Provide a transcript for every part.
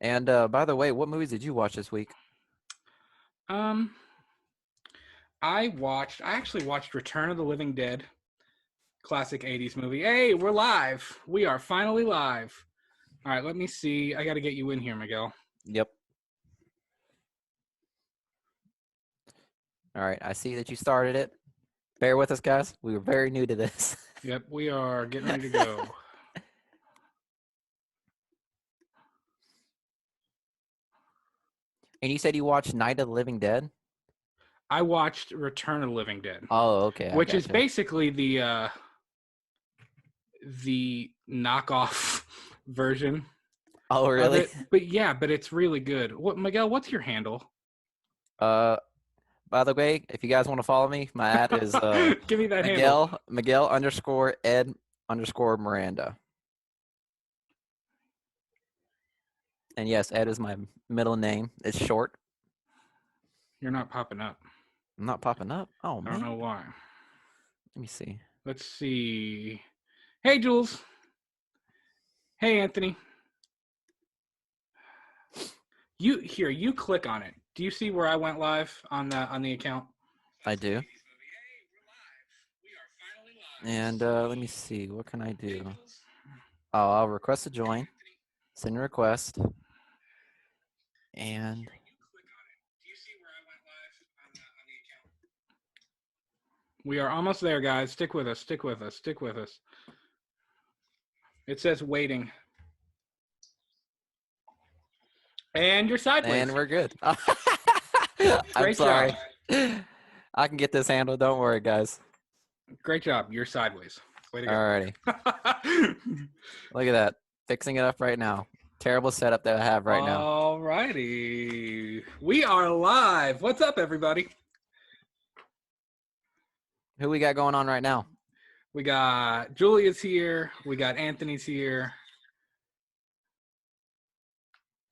And by the way, what movies did you watch this week? Um, I actually watched Return of the Living Dead, classic 80s movie. Hey, we're live. We are finally live. All right, let me see. I got to get you in here, Miguel. Yep. All right. I see that you started it. Bear with us, guys. We were very new to this. Yep, we are getting ready to go. And you said you watched Night of the Living Dead? I watched Return of the Living Dead, Oh, okay. I which is gotcha. basically the knockoff version Oh, of really? it. But yeah, but it's really good. What Miguel, what's your handle? Uh, by the way, if you guys want to follow me, my ad is Give me that handle. Miguel underscore Ed underscore Miranda. And yes, Ed is my middle name. It's short. You're not popping up. I'm not popping up. Oh I don't man. know why. Let me see. Let's see. Hey, Jules. Hey, Anthony. You click on it. Do you see where I went live on the account? I do. And let me see. What can I do? Oh, I'll request a join. Send a request. And We are almost there, guys. Stick with us. Stick with us. Stick with us. It says waiting. And you're sideways. we're good. I'm Great job. sorry. I can get this handled. Don't worry, guys. Great job. You're sideways. Way to go. Alrighty. Look at that. Fixing it up right now. Terrible setup that I have right now. Alrighty. We are live. What's up, everybody? Who we got going on right now? We got Julia's here. We got Anthony's here.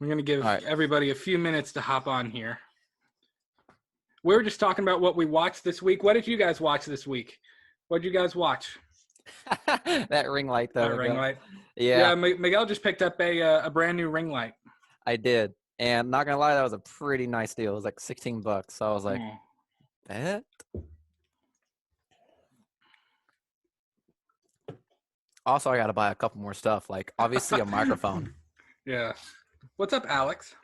We're going to give everybody a few minutes to hop on here. We were just talking about what we watched this week. What did you guys watch this week? What did you guys watch? That ring light, though. That ring light. Yeah. Yeah, Miguel just picked up a brand new ring light. I did. And not going to lie, that was a pretty nice deal. It was like $16. So I was like, that? Also, I got to buy a couple more stuff, like obviously a microphone. Yeah. What's up, Alex?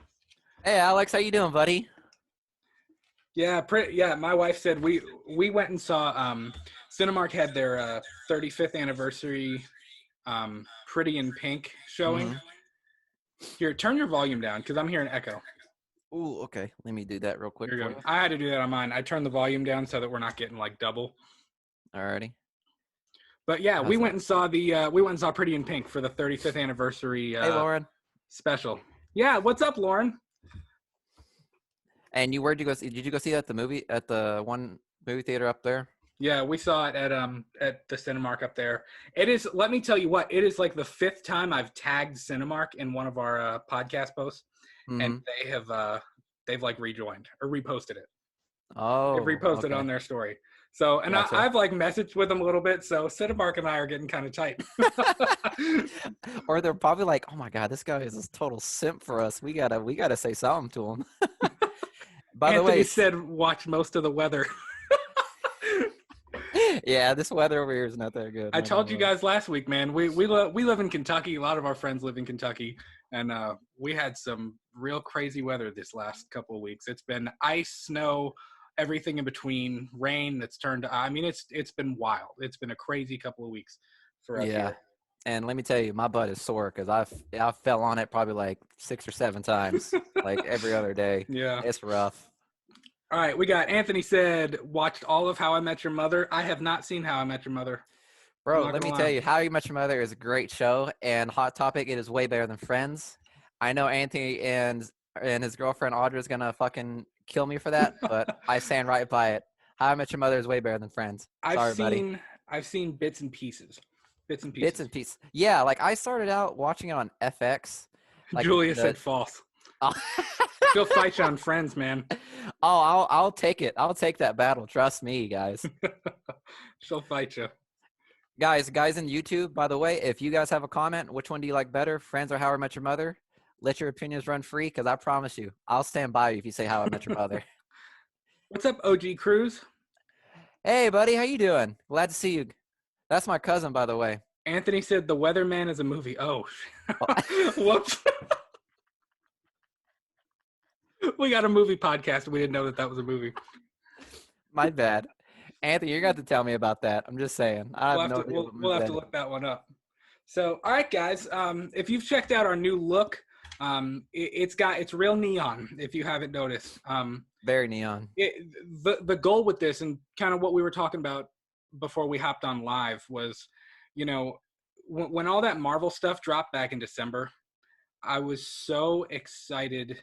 Hey, Alex, how you doing, buddy? Yeah, yeah. My wife said we went and saw Cinemark had their 35th anniversary Pretty in Pink showing. Mm-hmm. Here, turn your volume down because I'm hearing echo. Ooh, okay. Let me do that real quick. Here you go. I had to do that on mine. I turned the volume down so that we're not getting like double. Alrighty. But yeah, we went and saw Pretty in Pink for the 35th anniversary. Hey, Lauren. Special. Yeah, what's up, Lauren? And where'd you go see? Did you go see that at the one movie theater up there? Yeah, we saw it at the Cinemark up there. It is. Let me tell you what. It is like the 5th time I've tagged Cinemark in one of our podcast posts, and they've like rejoined or reposted it. Oh, they've reposted on their story. So, and gotcha. I've like messaged with them a little bit. So Cinemark and I are getting kind of tight. Or they're probably like, "Oh my God, this guy is a total simp for us. We gotta say something to him." By the way, he said watch most of the weather. Yeah, this weather over here is not that good. I told you guys last week, man. We live in Kentucky. A lot of our friends live in Kentucky, and we had some real crazy weather this last couple of weeks. It's been ice, snow, everything in between, rain that's turned. I mean, it's been wild. It's been a crazy couple of weeks for us here. And let me tell you, my butt is sore because I fell on it probably like 6 or 7 times, like every other day. Yeah, it's rough. All right, we got Anthony said, watched all of How I Met Your Mother. I have not seen How I Met Your Mother. Bro, let me tell you, How You Met Your Mother is a great show, and Hot Topic, it is way better than Friends. I know Anthony and his girlfriend Audra is going to fucking kill me for that, but I stand right by it. How I Met Your Mother is way better than Friends. Sorry, buddy. I've seen bits and pieces. Bits and pieces. Yeah, like I started out watching it on FX. Like Julia said false. She'll fight you on Friends, man. Oh, I'll take it. I'll take that battle. Trust me, guys. She'll fight you. Guys in YouTube, by the way, if you guys have a comment, which one do you like better, Friends or How I Met Your Mother? let your opinions run free, because I promise you, I'll stand by you if you say How I Met Your Mother. What's up, OG Cruz? Hey, buddy, how you doing? Glad to see you. That's my cousin, by the way. Anthony said The Weatherman is a movie. Oh, Oh, whoops. We got a movie podcast. We didn't know that was a movie. my bad. Anthony, you're going to have to tell me about that. I'm just saying. I have no idea what We'll movie have that to is. look that one up. So, all right, guys. If you've checked out our new look, it's real neon. If you haven't noticed, Very neon. the goal with this and kind of what we were talking about before we hopped on live was, you know, when all that Marvel stuff dropped back in December, I was so excited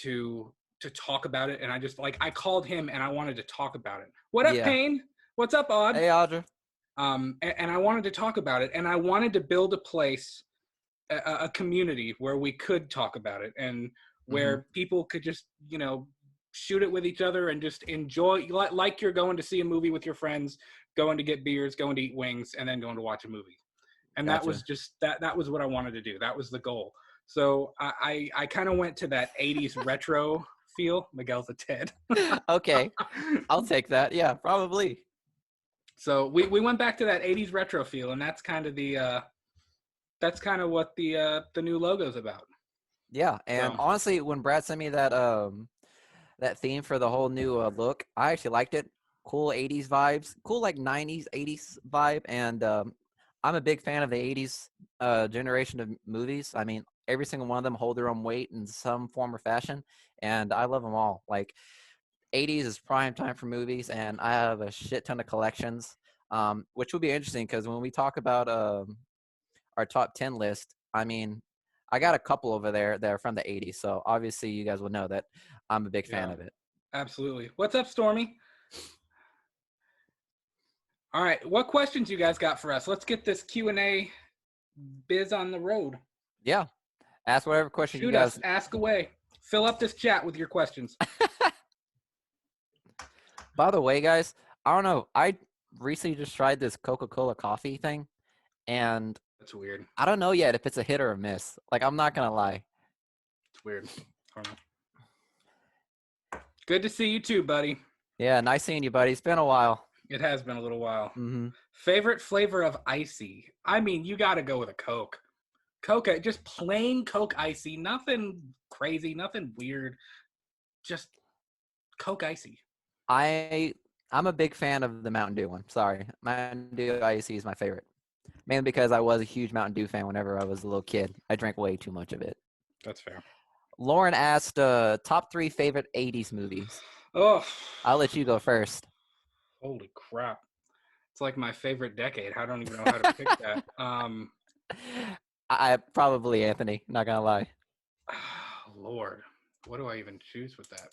to talk about it, and I called him and I wanted to talk about it. What up, Yeah. Payne? What's up, Odd? Hey, Audra. And I wanted to talk about it, and I wanted to build a place, a community where we could talk about it, and where people could just, shoot it with each other and just enjoy, like you're going to see a movie with your friends, going to get beers, going to eat wings, and then going to watch a movie. And Gotcha. that was just that was what I wanted to do. That was the goal. So I kind of went to that 80s retro feel. Miguel's a Ted. Okay, I'll take that. Yeah, probably. So we went back to that 80s retro feel, and that's kind of what the new logo's about. Yeah, and So. honestly, when Brad sent me that theme for the whole new look, I actually liked it. Cool 80s vibes, cool like 90s, 80s vibe, and I'm a big fan of the 80s generation of movies. I mean, every single one of them hold their own weight in some form or fashion, and I love them all. Like 80s is prime time for movies, and I have a shit ton of collections, which will be interesting because when we talk about our top 10 list, I mean, I got a couple over there that are from the 80s, so obviously you guys will know that I'm a big fan of it. Absolutely. What's up, Stormy? All right, what questions you guys got for us? Let's get this Q&A biz on the road. Yeah, ask whatever question Shoot you guys. us, ask away. Fill up this chat with your questions. By the way, guys, I don't know. I recently just tried this Coca-Cola coffee thing, and That's weird. I don't know yet if it's a hit or a miss. Like, I'm not gonna lie. It's weird. I don't know. Good to see you too, buddy. Yeah, nice seeing you, buddy. It's been a while. It has been a little while. Mm-hmm. Favorite flavor of icy? I mean, you got to go with a Coke. Coke, just plain Coke icy. Nothing crazy, nothing weird. Just Coke icy. I'm a big fan of the Mountain Dew one. Sorry, Mountain Dew Icy is my favorite, mainly because I was a huge Mountain Dew fan whenever I was a little kid. I drank way too much of it. That's fair. Lauren asked top 3 favorite 80s movies. Oh, I'll let you go first. holy crap. It's like my favorite decade. I don't even know how to pick that. I probably Anthony, not gonna lie. Lord, what do I even choose with that?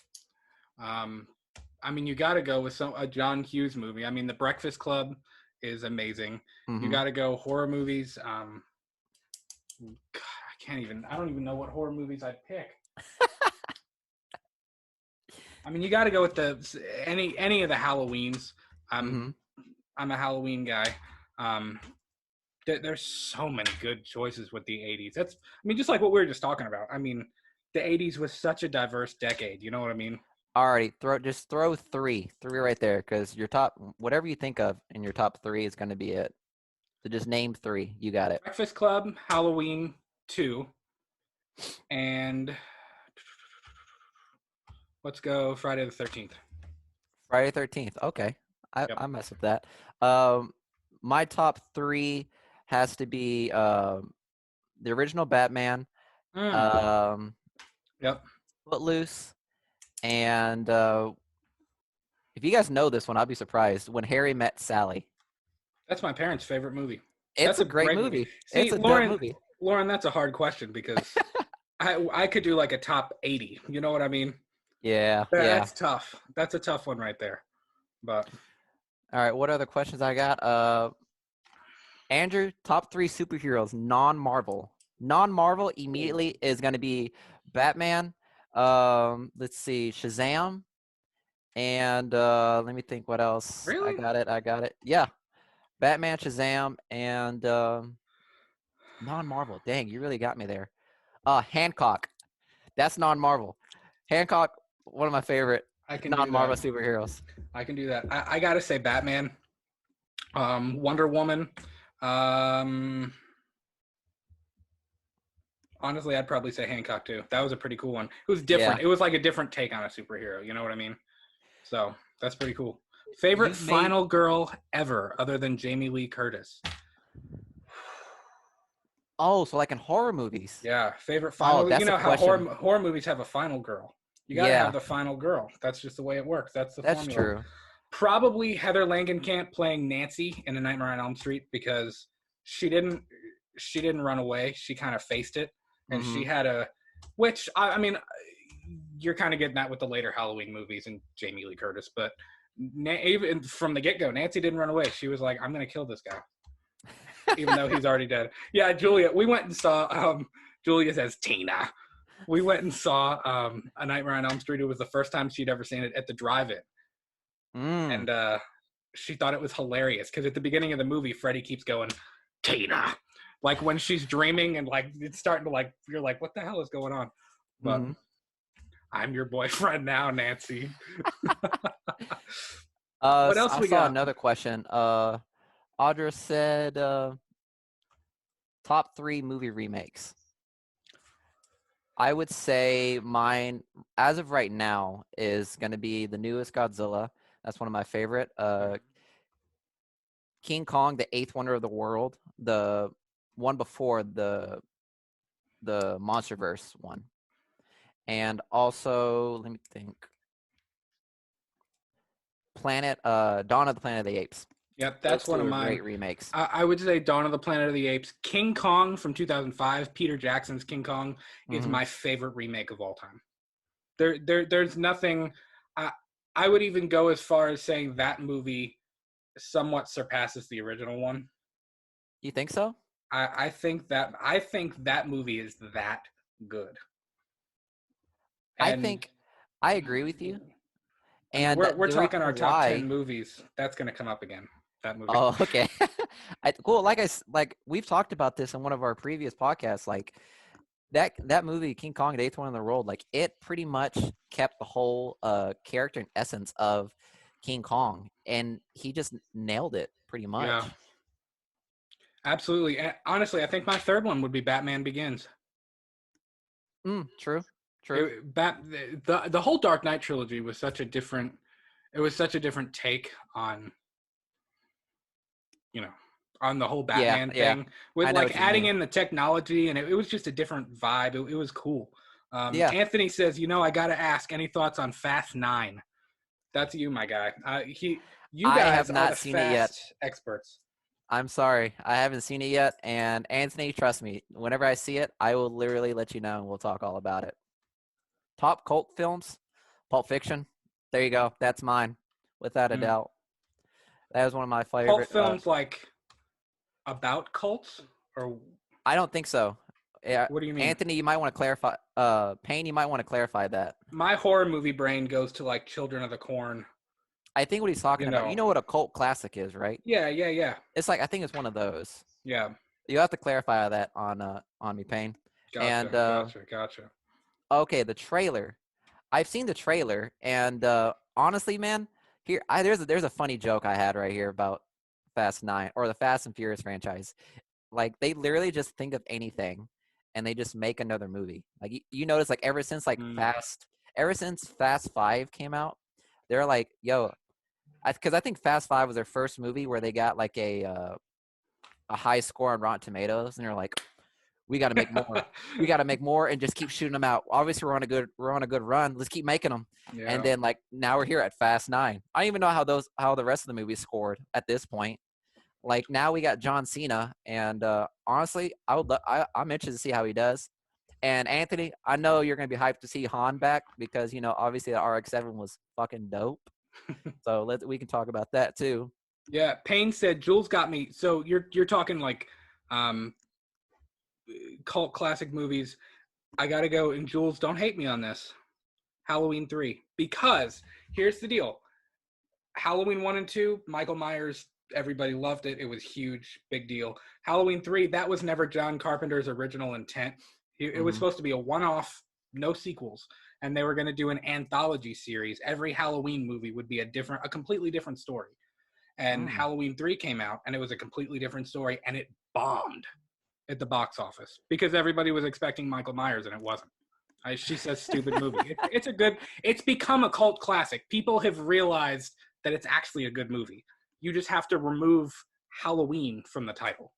I mean, you got to go with a John Hughes movie. I mean, The Breakfast Club is amazing. You got to go horror movies. God, I don't even know what horror movies I'd pick. I mean, you got to go with any of the Halloweens. I'm a Halloween guy. There's so many good choices with the 80s. I mean, just like what we were just talking about. I mean, the 80s was such a diverse decade. You know what I mean? Alrighty, throw three right there, because your top, whatever you think of in your top 3 is going to be it. So just name 3. You got it. Breakfast Club, Halloween 2, and let's go Friday the 13th. Friday the 13th. Okay, I mess with that. My top 3 has to be the original Batman. Footloose. And if you guys know this one, I'll be surprised. When Harry Met Sally. That's my parents' favorite movie. It's a great movie. See, it's a Lauren, dope movie. Lauren, that's a hard question because I could do like a top 80. You know what I mean? Yeah. That's tough. That's a tough one right there. But all right, what other questions I got? Andrew, top 3 superheroes, non-Marvel. Non-Marvel immediately is going to be Batman. Let's see, Shazam, and let me think what else. Really? I got it. Yeah, Batman, Shazam, and non-Marvel. Dang, you really got me there. Hancock. That's non-Marvel. Hancock, one of my favorite I can do non-Marvel that. superheroes. I can do that. I gotta say Batman, Wonder Woman. Um, Honestly, I'd probably say Hancock too. That was a pretty cool one. It was Yeah. different. It was like a different take on a superhero. You know what I mean? So that's pretty cool. Favorite You made final girl ever, other than Jamie Lee Curtis. Oh, so like in horror movies. Yeah, favorite Oh, final. You that's a know how horror question. horror movies have a final girl. You got to have Yeah, the final girl. That's just the way it works. That's the that's formula. true. Probably Heather Langenkamp playing Nancy in A Nightmare on Elm Street because she didn't run away. She kind of faced it, and she Hmm. had a, which I mean, you're kind of getting that with the later Halloween movies and Jamie Lee Curtis, but even from the get go, Nancy didn't run away. She was like, "I'm gonna kill this guy," even though he's already dead. Yeah, Julia. We went and saw. Julia says Tina. We went and saw A Nightmare on Elm Street. It was the first time she'd ever seen it at the drive-in, Mm. and she thought it was hilarious because at the beginning of the movie, Freddy keeps going, Tina, like when she's dreaming and like it's starting to like you're like, what the hell is going on? But Hmm. I'm your boyfriend now, Nancy. What else I we saw got? another question. Audra said top 3 movie remakes. I would say mine, as of right now, is going to be the newest Godzilla. That's one of my favorite. King Kong, the eighth wonder of the world. The one before the MonsterVerse one, and also let me think. Dawn of the Planet of the Apes. Yep, Those that's one two of are mine. great remakes. I would say Dawn of the Planet of the Apes. King Kong from 2005, Peter Jackson's King Kong, is Hmm. my favorite remake of all time. There's nothing. I, I would even go as far as saying that movie somewhat surpasses the original one. You think so? I think that movie is that good. I And think I agree with you. I mean, And we're the reason talking our top 10 why, movies. That's going to come up again. That movie. oh, okay. Cool. Like we've talked about this in one of our previous podcasts. Like that movie, King Kong, the eighth one in the world, like it pretty much kept the whole character and essence of King Kong, and he just nailed it pretty Yeah, much. absolutely. Honestly, I think my third one would be Batman Begins. True. True. The whole Dark Knight trilogy was such a different. It was such a different take on you know on the whole Yeah. Batman Yeah. thing with I know like what you adding mean. in the technology, and it was just a different vibe. It was cool. Yeah. Anthony says, I got to ask, any thoughts on Fast 9? That's you, my guy. You I have guys are the not seen it yet. fast experts. I'm sorry. I haven't seen it yet. And Anthony, trust me, whenever I see it, I will literally let you know and we'll talk all about it. Top cult films, Pulp Fiction. There you go. That's mine, without a Mm. doubt. That was one of my Cult favorite. films like about cults, or I don't think so. Yeah, what do you mean? Anthony, you might want to clarify. Payne, you might want to clarify that. My horror movie brain goes to like Children of the Corn. I think what he's talking about. You know what a cult classic is, right? Yeah. It's like I think it's one of those. Yeah. You have to clarify that on me, Payne. And Gotcha. okay, the trailer. I've seen the trailer, and honestly, man, there's a funny joke I had right here about Fast 9 or the Fast and Furious franchise. Like they literally just think of anything, and they just make another movie. Like you notice, like ever since Fast 5 came out, they're like, yo, because I think Fast 5 was their first movie where they got like a high score on Rotten Tomatoes, and they're like, we got to make more. We got to make more and just keep shooting them out. Obviously, we're on a good run. Let's keep making them. Yeah. And then like now we're here at Fast 9. I don't even know how the rest of the movie scored at this point. Like now we got John Cena, and honestly, I'm interested to see how he does. And Anthony, I know you're gonna be hyped to see Han back because obviously the RX-7 was fucking dope. So we can talk about that too. Yeah, Payne said Jules got me. So you're talking like cult classic movies. I gotta go, and Jules, don't hate me on this. Halloween 3, because here's the deal. Halloween 1 and 2, Michael Myers, everybody loved it. It was huge, big deal. Halloween 3, that was never John Carpenter's original intent. It was supposed to be a one-off, no sequels, and they were going to do an anthology series. Every Halloween movie would be a completely different story. And Halloween 3 came out, and it was a completely different story, and it bombed at the box office because everybody was expecting Michael Myers, and it wasn't. She says stupid movie. It's become a cult classic. People have realized that it's actually a good movie. You just have to remove Halloween from the title.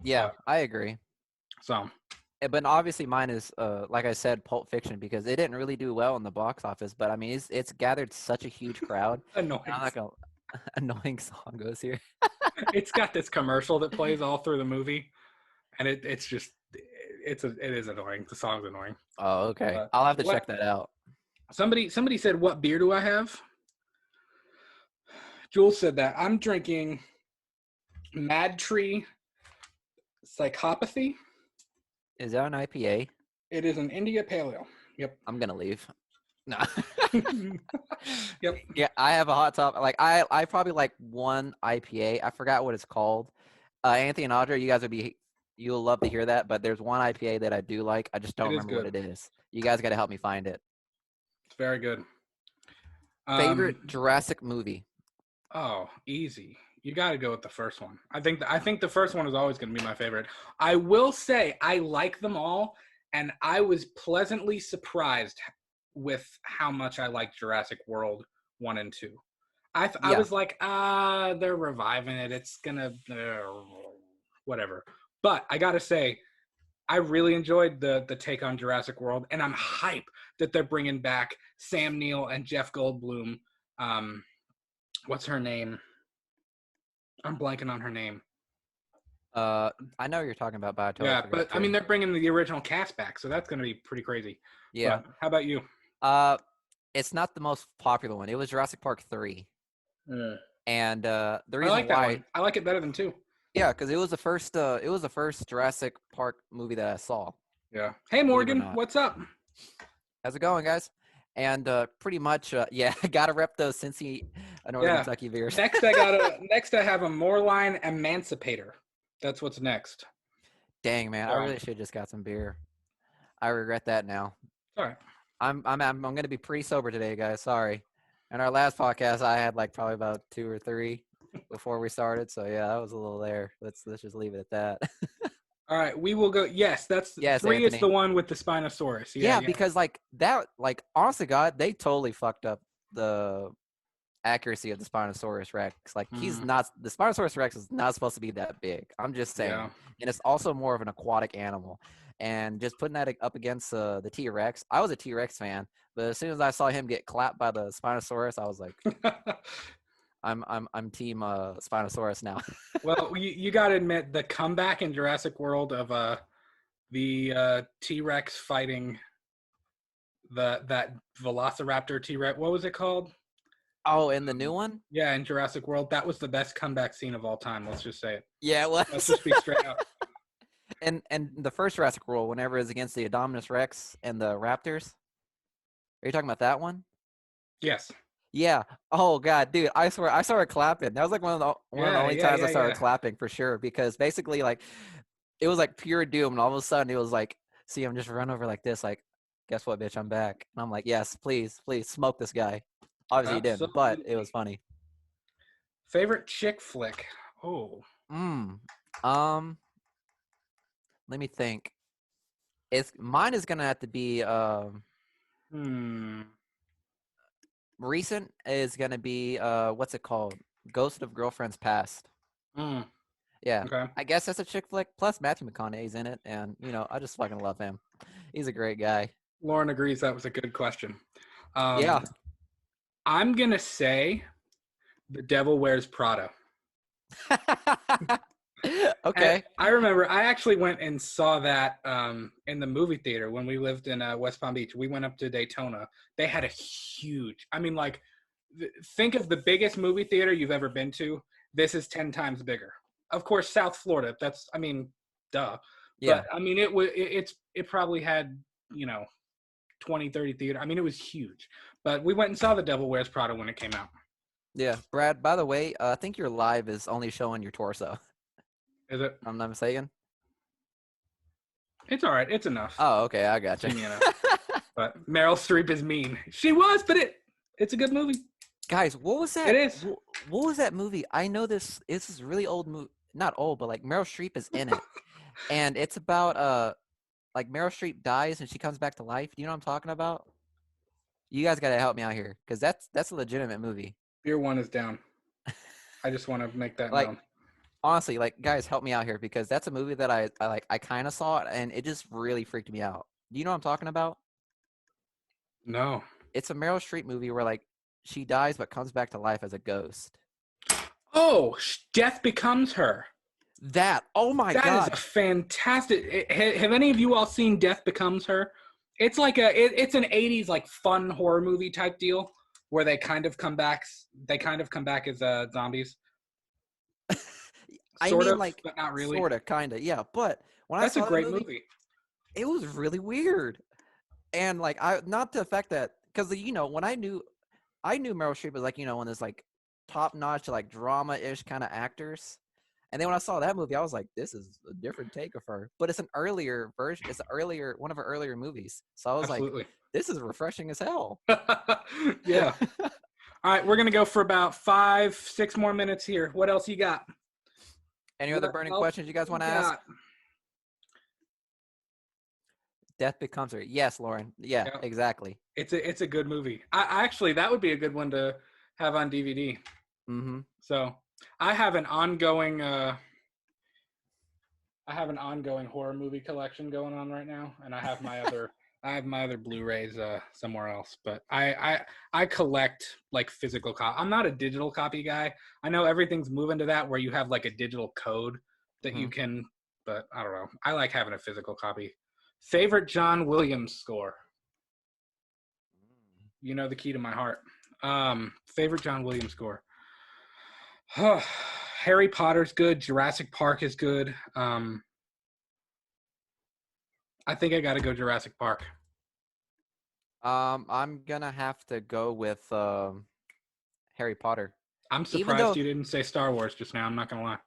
Yeah, I agree. So, but obviously mine is, like I said, Pulp Fiction, because it didn't really do well in the box office. But I mean, it's gathered such a huge crowd. annoying. I'm not gonna annoying song goes here. It's got this commercial that plays all through the movie, and it is annoying. The song's annoying. Oh, okay. I'll have to check that out. Somebody said, "What beer do I have?" Jules said that. I'm drinking Mad Tree Psychopathy. Is that an IPA? It is an India Pale Ale. Yep. I'm gonna leave. No. Yep. Yeah, I have a hot top. Like I probably like one IPA. I forgot what it's called. Anthony and Audra, you'll love to hear that. But there's one IPA that I do like. I just don't remember what it is. You guys got to help me find it. It's very good. Favorite Jurassic movie? Oh, easy. You got to go with the first one. I think the first one is always going to be my favorite. I will say I like them all, and I was pleasantly surprised with how much I like Jurassic World 1 and 2. I was like, they're reviving it. It's gonna whatever. But I gotta say, I really enjoyed the take on Jurassic World, and I'm hype that they're bringing back Sam Neill and Jeff Goldblum. What's her name? I'm blanking on her name. I know what you're talking about, but I totally forgot but too. I mean, they're bringing the original cast back, so that's gonna be pretty crazy. Yeah. But how about you? It's not the most popular one. It was Jurassic Park 3. And the reason I like why that one. I like it better than 2. Yeah, because it was the first Jurassic Park movie that I saw. Yeah. Hey Morgan, what's up? How's it going, guys? And pretty much, yeah, I gotta rep those Cincy Northern Kentucky beers. Next I have a Moreline Emancipator. That's what's next. Dang, man, I really should have just got some beer. I regret that now. All right. I'm gonna be pretty sober today, guys. Sorry. In our last podcast, I had like probably about 2 or 3 before we started. So yeah, that was a little there. Let's just leave it at that. All right, we will go. Yes, 3 Anthony. is the one with the Spinosaurus. Yeah, because like that, like honestly, God, they totally fucked up the accuracy of the Spinosaurus Rex. Like the Spinosaurus Rex is not supposed to be that big. I'm just saying, and it's also more of an aquatic animal. And just putting that up against the T-Rex, I was a T-Rex fan, but as soon as I saw him get clapped by the Spinosaurus, I was like, I'm team Spinosaurus now. Well, you got to admit the comeback in Jurassic World of the T-Rex fighting that Velociraptor T-Rex. What was it called? Oh, in the new one? Yeah, in Jurassic World, that was the best comeback scene of all time. Let's just say it. Yeah, it was. Let's just be straight up. And the first Jurassic World, whenever it's against the Indominus Rex and the Raptors. Are you talking about that one? Yes. Yeah. Oh God, dude, I swear I started clapping. That was like one of the only times I started clapping for sure, because basically like it was like pure doom, and all of a sudden it was like, see him just run over like this, like, guess what, bitch, I'm back. And I'm like, yes, please smoke this guy. Obviously he didn't, but it was funny. Favorite chick flick? Oh. Let me think. Mine is gonna have to be recent is gonna be what's it called? Ghost of Girlfriend's Past. Yeah. Okay. I guess that's a chick flick. Plus Matthew McConaughey's in it, and I just fucking love him. He's a great guy. Lauren agrees that was a good question. Yeah. I'm gonna say The Devil Wears Prada. Okay. And I remember I actually went and saw that in the movie theater when we lived in West Palm Beach. We went up to Daytona. They had a huge, I mean, like, think of the biggest movie theater you've ever been to. This is 10 times bigger. Of course, South Florida. That's, I mean, duh. Yeah. But I mean, it probably had, 20, 30 theater. I mean, it was huge. But we went and saw The Devil Wears Prada when it came out. Yeah. Brad, by the way, I think your live is only showing your torso. Is it? I'm not mistaken. It's all right. It's enough. Oh, okay, I got You you. know. But Meryl Streep is mean. She was, but it's a good movie. Guys, what was It that? is. What was that movie? I know this. This is really old movie. Not old, but like Meryl Streep is in it, and it's about like Meryl Streep dies and she comes back to life. Do you know what I'm talking about? You guys gotta help me out here, because that's a legitimate movie. Beer one is down. I just want to make that Like known. honestly, like guys, help me out here, because that's a movie that I like. I kind of saw it and it just really freaked me out. Do you know what I'm talking about? No. It's a Meryl Streep movie where like she dies but comes back to life as a ghost. Oh, Death Becomes Her. That, oh my That is god. a fantastic. Have any of you all seen Death Becomes Her? It's like it's an '80s like fun horror movie type deal where they kind of come back. They kind of come back as zombies. I Sort mean, of, like, but not really. sorta, kinda, yeah. But when I That's a saw that great movie. it was really weird. And like, I not the fact that, because you know, when I knew Meryl Streep was like, you know, one of those like top notch like drama ish kind of actors. And then when I saw that movie, I was like, this is a different take of her. But it's an earlier version. It's an earlier one of her earlier movies. So I was like, Absolutely. this is refreshing as hell. Yeah. All right, we're gonna go for about 5-6 more minutes here. What else you got? Any other burning questions you guys want to ask? Death Becomes Her. Yes, Lauren. Yeah, exactly. It's a good movie. I actually, that would be a good one to have on DVD. Mm-hmm. So I have an ongoing horror movie collection going on right now, and I have my other Blu-rays somewhere else. But I collect like physical copy. I'm not a digital copy guy. I know everything's moving to that where you have like a digital code that you can, but I don't know. I like having a physical copy. Favorite John Williams score? You know the key to my heart. Favorite John Williams score? Harry Potter's good. Jurassic Park is good. I think I got to go Jurassic Park. I'm gonna have to go with Harry Potter. I'm surprised you didn't say Star Wars just now. I'm not gonna lie.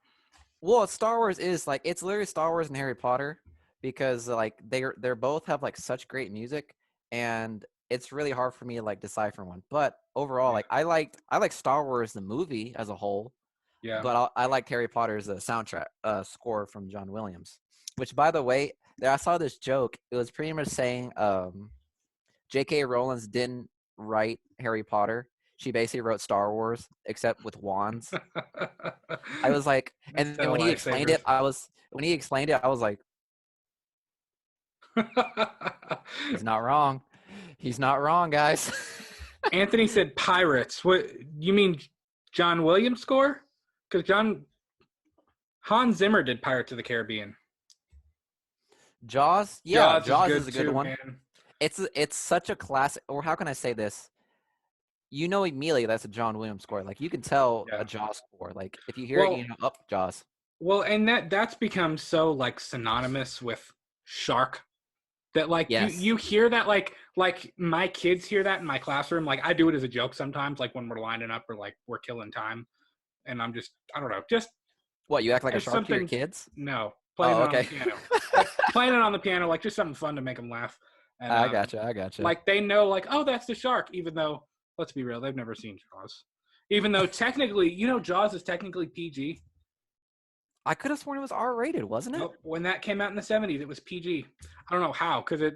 Well, Star Wars is like, it's literally Star Wars and Harry Potter, because like they're both have like such great music, and it's really hard for me to like decipher one. But overall, like I like Star Wars the movie as a whole. Yeah. But I liked Harry Potter's soundtrack score from John Williams, which, by the way, I saw this joke. It was pretty much saying J.K. Rowling didn't write Harry Potter. She basically wrote Star Wars, except with wands. I was like, and when he explained it, I was like, he's not wrong. He's not wrong, guys. Anthony said Pirates. What you mean, John Williams score? Because Hans Zimmer did Pirates of the Caribbean. Jaws? Yeah, Jaws is a good too, one. Man. It's such a classic. Or how can I say this? You know immediately that's a John Williams score. Like you can tell a Jaws score. Like if you hear it, you know, Jaws. Well, and that's become so like synonymous with shark that like you hear that like my kids hear that in my classroom. Like I do it as a joke sometimes, like when we're lining up or like we're killing time, and I don't know, just what, you act like a shark to your kids? No, playing it on the piano, like, playing it on the piano, like just something fun to make them laugh. And, I gotcha. Like they know, like, oh, that's the shark, even though let's be real, they've never seen Jaws. Even though technically, you know, Jaws is technically PG. I could have sworn it was R-rated, wasn't it? Nope. When that came out in the 70s, it was PG. I don't know how, because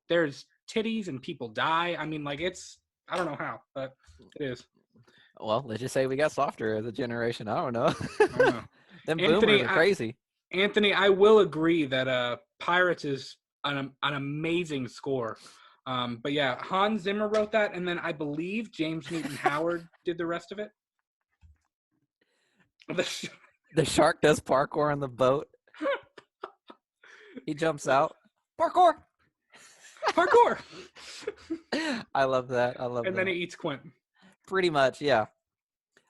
there's titties and people die. I mean, like I don't know how, but it is. Well, let's just say we got softer as a generation. I don't know. I don't know. Them boomers are crazy. Anthony, I will agree that Pirates is an amazing score. But yeah, Hans Zimmer wrote that, and then I believe James Newton Howard did the rest of it. The shark does parkour on the boat. He jumps out. Parkour! I love that. And then he eats Quint. Pretty much, yeah.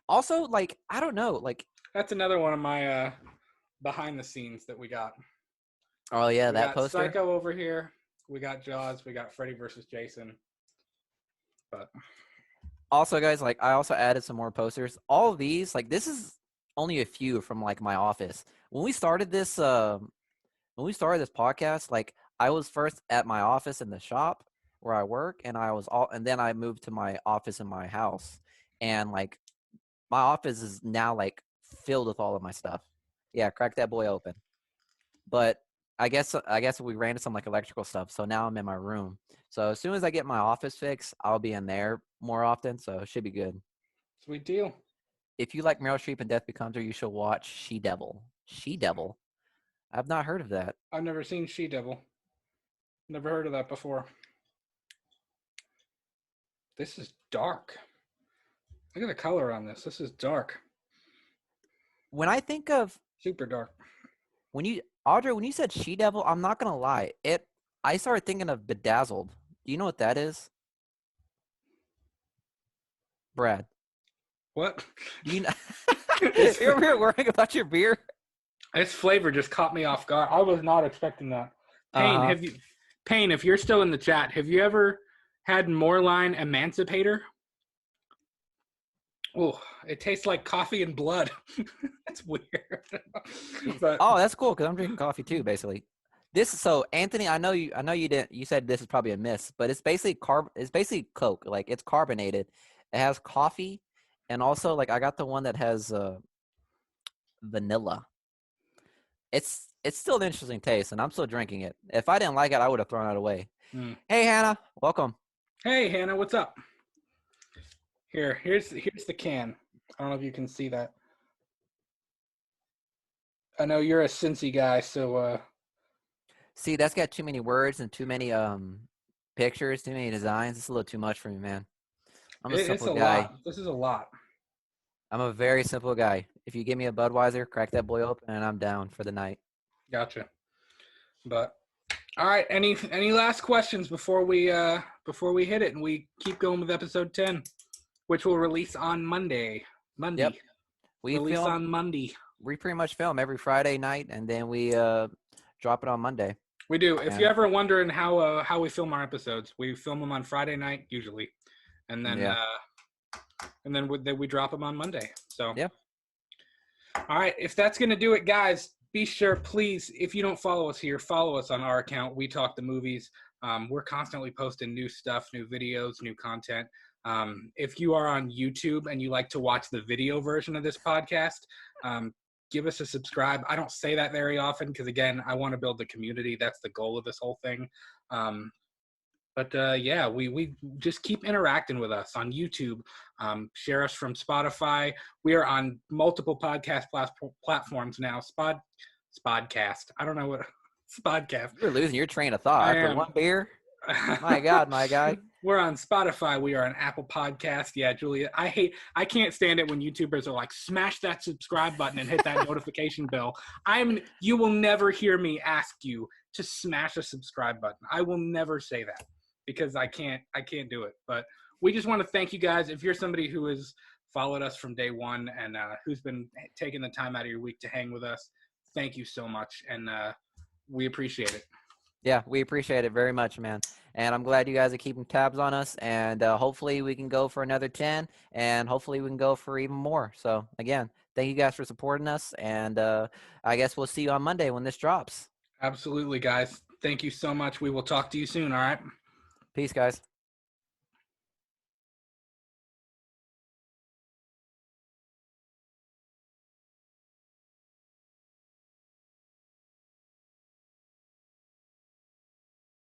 Also, like, I don't know, like... That's another one of my behind the scenes that we got. Oh, yeah, that poster? Psycho over here. We got Jaws. We got Freddy versus Jason. But... Also, guys, like, I also added some more posters. All of these, like, this is only a few from, like, my office. When we started this when we started this podcast, like I was first at my office in the shop where I work, and then I moved to my office in my house, and like my office is now like filled with all of my stuff. Yeah, crack that boy open. But I guess we ran into some like electrical stuff, so now I'm in my room. So as soon as I get my office fixed, I'll be in there more often. So it should be good. Sweet deal. If you like Meryl Streep and Death Becomes Her, you should watch She Devil. She Devil. I've not heard of that. I've never seen She Devil. Never heard of that before. This is dark. Look at the color on this. This is dark. When I think of Super dark. Audrey, when you said She Devil, I'm not gonna lie. I started thinking of Bedazzled. Do you know what that is? Brad. What? Do you know you're worrying about your beer? This flavor just caught me off guard. I was not expecting that. Uh-huh. Payne, if you're still in the chat, have you ever had Moreline Emancipator? Oh, it tastes like coffee and blood. That's weird. But Oh, that's cool because I'm drinking coffee too, basically. So Anthony, I know you didn't. You said this is probably a miss, but it's basically It's basically Coke. Like it's carbonated. It has coffee, and also like I got the one that has vanilla. It's still an interesting taste, and I'm still drinking it. If I didn't like it, I would have thrown it away. Hey, Hannah, welcome. Hey, Hannah, what's up? Here's the can. I don't know if you can see that. I know you're a Cincy guy, so See, that's got too many words and too many pictures, too many designs. It's a little too much for me, man. I'm a it's simple a guy. lot. This is a lot. I'm a very simple guy. If you give me a Budweiser, crack that boy open, and I'm down for the night. Gotcha. But all right, any last questions before we hit it and we keep going with episode 10, which will release on Monday. Yep. We release on Monday. We pretty much film every Friday night, and then we drop it on Monday. We do. If you're ever wondering how we film our episodes, we film them on Friday night usually, and then we drop them on Monday. So yeah. All right, if that's gonna do it, guys, be sure, please, if you don't follow us here, follow us on our account. We Talk the Movies. We're constantly posting new stuff, new videos, new content. If you are on YouTube and you like to watch the video version of this podcast, give us a subscribe. I don't say that very often because, again, I want to build the community. That's the goal of this whole thing. We just keep interacting with us on YouTube. Share us from Spotify. We are on multiple podcast platforms now. Spodcast. I don't know what Spodcast. You're losing your train of thought after one beer. My God, my guy. We're on Spotify. We are on Apple Podcast. Yeah, Julia, I can't stand it when YouTubers are like, smash that subscribe button and hit that notification bell. You will never hear me ask you to smash a subscribe button. I will never say that because I can't do it. But we just want to thank you guys. If you're somebody who has followed us from day one and who's been taking the time out of your week to hang with us, thank you so much. And we appreciate it. Yeah, we appreciate it very much, man. And I'm glad you guys are keeping tabs on us. And hopefully we can go for another 10. And hopefully we can go for even more. So, again, thank you guys for supporting us. And I guess we'll see you on Monday when this drops. Absolutely, guys. Thank you so much. We will talk to you soon, all right? Peace, guys.